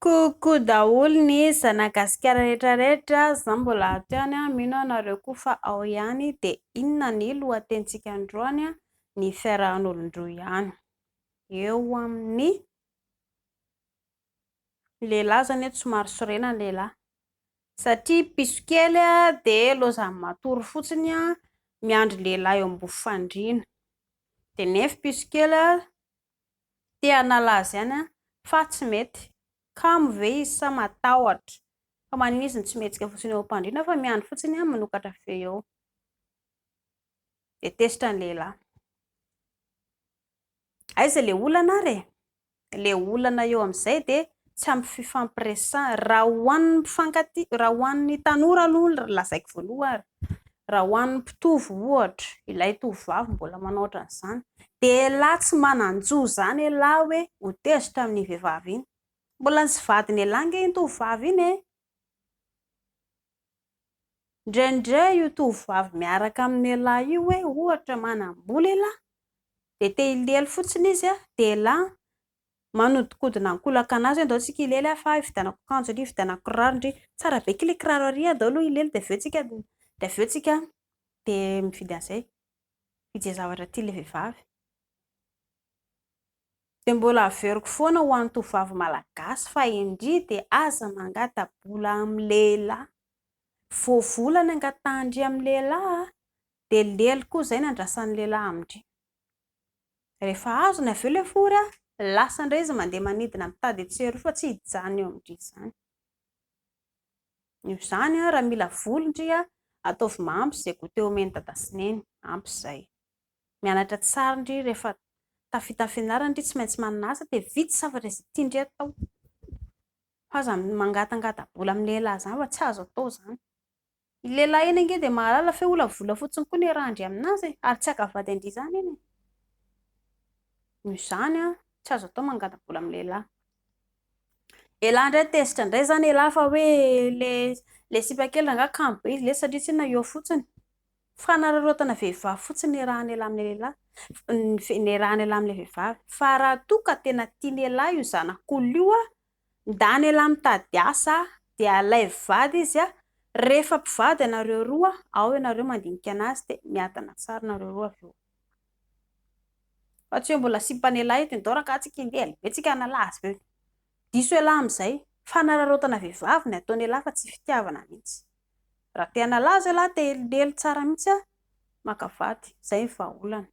Kokoa daholo ny zanagasikara rehetrarehetra, za mbola tany mino anareo koa fa ao ihany dia inona ny lohatenintsika androany ny fiarahan'olon-droa ihany. Eo amin'ny lehilahy zany somary sorena ny lehilahy satria piso kely dia lozany matory fotsiny miandry lehilahy eo ambony fandriana dia nefa piso kely te hanala azy ihany fa tsy mety. Kamo ve izy sa matahotra? Fa maninona izy tsy mihetsika fotsiny eo am-pandriana fa miandry fotsiny manokatra feo eo. Dia tesitra ny lehilahy. Aiza ilay olana ary? Ilay olana eo amin'izay dia tsy ampy fifampiresahana. Raha hoan'ny mpifankatia, raha hoan'ny tanora aloha lazaiko voaloha ary. Raha hoan'ny mpitovo ohatra, ilay tovovavy mbola manao ohatran'izany, dia lahy tsy manan-jo izany lahy hoe ho tezitra amin'ny vehivavy iny. Mbola tsy vadiny lahy anie iny tovovavy iny e. Indraindray io tovovavy miaraka amin'ny lahy io hoe ohatra manam-bola lahy dia te hilely fotsiny izy dia lahy manodikodina ankolaka anazy hoe ndao tsika hilely fa hividianako akanjo indry, hividianako kiraro indry, tsara be ilay kiraro ary daholo aloha hilely dia avy eo tsika dia mividy an'izay, mividy izay zavatra tian'ilay vehivavy. Dia mbola averiko foana ho an'ny tovovavy malagasy fa indry dia aza mangata-bola amin'ny lehilahy. Voavolany angatahandry amin'ny lehilahy dia lely koa izay no andrasan'ny lehilahy amindry. Rehefa azony avy eo ilay vory lasa indray izy mandeha manidina mitady etsy fa tsy hijano eo amindry izany. Io izany raha mila vola indry ataovy mahampy izay go teo omeny dada sy neny, ampy izay. Mianatra tsara indry rehefa tafita amin'ny fianarana indry tsy maintsy manana asa dia vita zavatra izay tiandry atao. Fa aza mangatangata-bola amin'ny lehilahy izany fa tsy azo atao izany. Iny lehilahy iny anie dia mahalala fa olana vola fotsiny koa ny iarahany aminazy ary tsy hakavady andry izany iny. Noho izany tsy azo atao mangata-bola amin'ny lehilahy. Lehilahy indray tezitra indray izany lehilahy fa hoe ilay sipa kely angaha kamo be izy satria tsinona eo fotsiny. Fanararaotana vehivavy fotsiny ny iarahany lahy amin'ny lehilahy, ny iarahany lahy amin'ny vehivavy. Fa raha toa ka tena tia lehilahy io zanak'olona io nda ny lahy mitady asa dia alaivo vady izy rehefa mpivady ianareo roa ao ianareo mandinika anazy dia miadana tsara ianareo roa avy eo. Fa tsy hoe mbola sipan'ny lehilahy eto indao raha tsika indely ve tsika hanala azy ve? Diso lehilahy amin'izay, fanararaotana vehivavy ny ataon'ny lehilahy fa tsy fitiavana mihitsy. Raha te hanala azy lehilahy te hilely tsara mihitsy maka vady, izay ny vahaolana.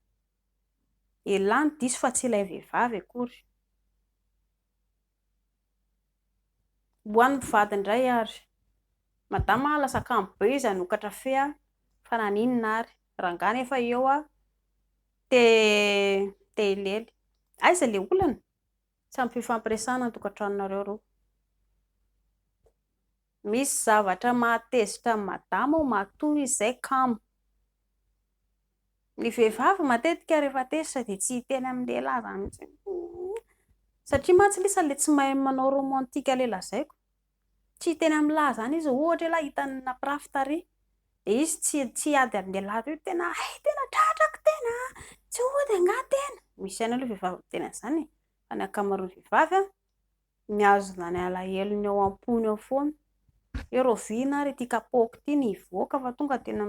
Lehilahy ny diso fa tsy ilay vehivavy akory. Ho an'ny mpivady indray ary, madama lasa kamo be izy hanokatra fe fa naninona ary, rangahy nefa eo te hilely. Aiza ilay olana? Tsy ampy fifampiresahana ny tokantranonareo roa. Misy zavatra mahatezitra ny madama ho matoa izay kamo. Ny vehivavy matetika rehefa tezitra dia tsy hiteny amin'ny lehilahy izany mihitsy. Satria mantsy ilay izy tsy mahay manao romantika lelazaiko. Tsy hiteny amin'ny lahy izany izy ohatra lahy hitany nampirafy tarehy dia izy tsy hiady amin'ny lehilahy hoe tena tratrako tena, tsy hody angaha tena. Misy ihany aloha vehivavy miteny an'izany fa ny ankamaroan'ny vehivavy mihazona ny alahelony ao am-pony ao foana. Hoe roviana ary ity kapoaka ity ny hivoaka fa tonga tena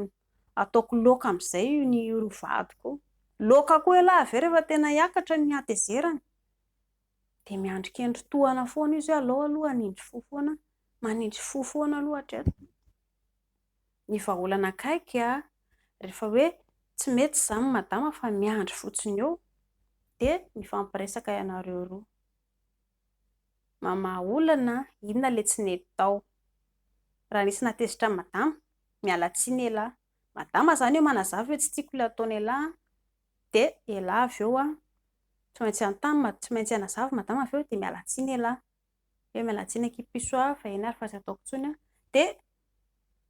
ataoko laoka amin'izay ny vadiko. Laoka koa lahy avy eo rehefa tena hiakatra ny hatezerana dia miandrin-kendry-tohana foana izy aloha hanindry fo foana, manindry fo foana aloha hatreto. Ny vahaolana akaiky rehefa hoe tsy mety izany madama fa miandry fotsiny eo dia mifampiresaka ianareo roa. Mamaha olana inona ilay tsy nety tao. Raha nisy natezitra ny madama miala tsiny lehilahy. Madama izany eo manazava hoe tsy tiako ilay ataon'ny lehilahy dia lehilahy avy eo tsy maintsy anontany, tsy maintsy hanazava madama avy eo dia miala tsiny lehilahy. Hoe miala tsiny anky piso fahiny ary fa tsy ataoko intsony dia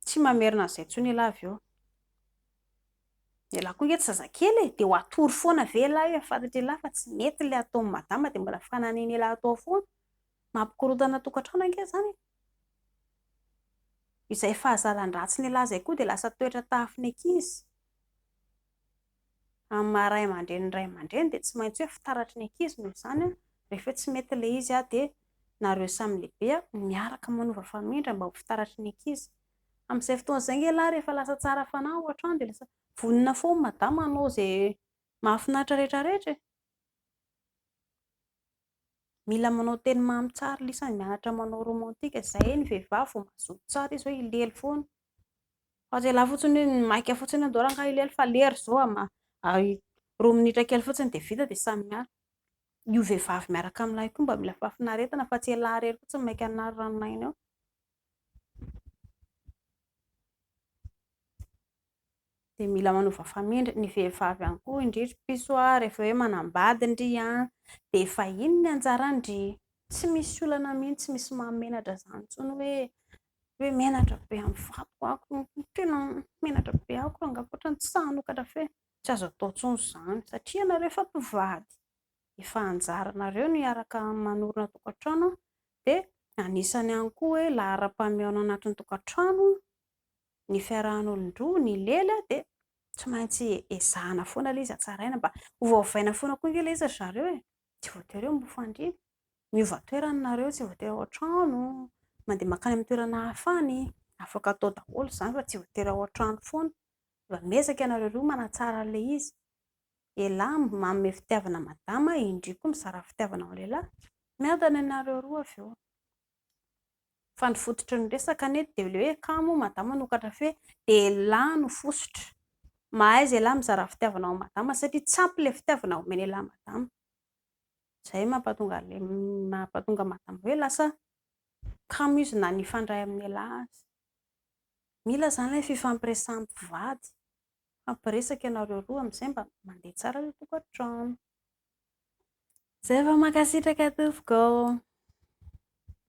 tsy mamerina an'izay intsony lehilahy avy eo. Lehilahy koa ange tsy zazakely dia ho atory foana ve lehilahy io afatotra lehilahy fa tsy mety ilay ataon'ny madama dia mbola fanahinian'ny lehilahy atao foana. Mampikorotana tokantrano ange izany. Izay fahazaran-dratsin'ny lehilahy izay koa dia lasa toetra tafin'ny ankizy. Amin'ny maha ray aman-dreny ny ray aman-dreny dia tsy maintsy hoe fitaratry ny ankizy noho izany rehefa tsy mety ilay izy dia nareo samy lehibe miaraka manova famindra mba ho fitaratry ny ankizy. Amin'izay fotoan'izay nge rehefa lasa tsara fanahy ohatra dia lasa vonona foana madama anao izay mahafinaritra rehetrarehetra. Mila manao teny mamy tsara lisany mianatra manao romantika, izay ny vehivavy vao mazoto tsara izy hoe hilely foana. Fa tsy ela fotsiny hoe maika fotsiny andao rangahy hilely fa lery izao roa minitra kely fotsiny dia vita dia samy miara. Io vehivavy miaraka amin'ilay koa mba mila fahafinaretana fa tsy ela rery fotsiny maika hanary ranomaina eo. Dia mila manova famindra ny vehivavy ihany koa indrindra piso rehefa hoe manambady ndry dia efa iny ny anjarany ndry tsy misy olana mihitsy, tsy misy mahamenatra izany intsony hoe menatra be amin'ny vatiko ako, tena menatra be ako angaha ohatrany tsy sahanokatra fe tsy azo atao intsony izany satria ianareo efa mpivady, efa anjaranareo ny hiaraka manorina tokantrano dia anisany ihany koa hoe laharam-pameona anatin'ny tokantrano ny fiarahan'olon-droa ny lely dia tsy maintsy ezahana foana ilay izy hatsaraina mba ovaovaina foana koa ilay izy zareo tsy voatery hoe mifandriana, miova toerana nareo, tsy voatery ao an-trano, mandeha makany amin'ny toerana hafa any, afaka atao daholo izany fa tsy voatery ao an-trano foana. Mba miezaka ianareo roa manatsara an'ilay izy, lehilahy manome fitiavana madama, indry koa mizara fitiavana ho lehilahy, miadana ianareo roa avy eo. Fa ny fototry ny resaka anie dia ilay hoe kamo madama nokatra fe lehilahy no fosotra. Mahay izay lahy mizara fitiavana ho madama satria tsy ampy ilay fitiavana omeny lahy madama. Izay mampatonga madama hoe lasa kamo izy na ny fandray amin'ny lahy azy. Mila izany ilay fifampiresahampivady, fampiresaka ianareo roa amin'izay mba mandeha tsara ilay tokantrano. Izay fa mankasitraka tompoko.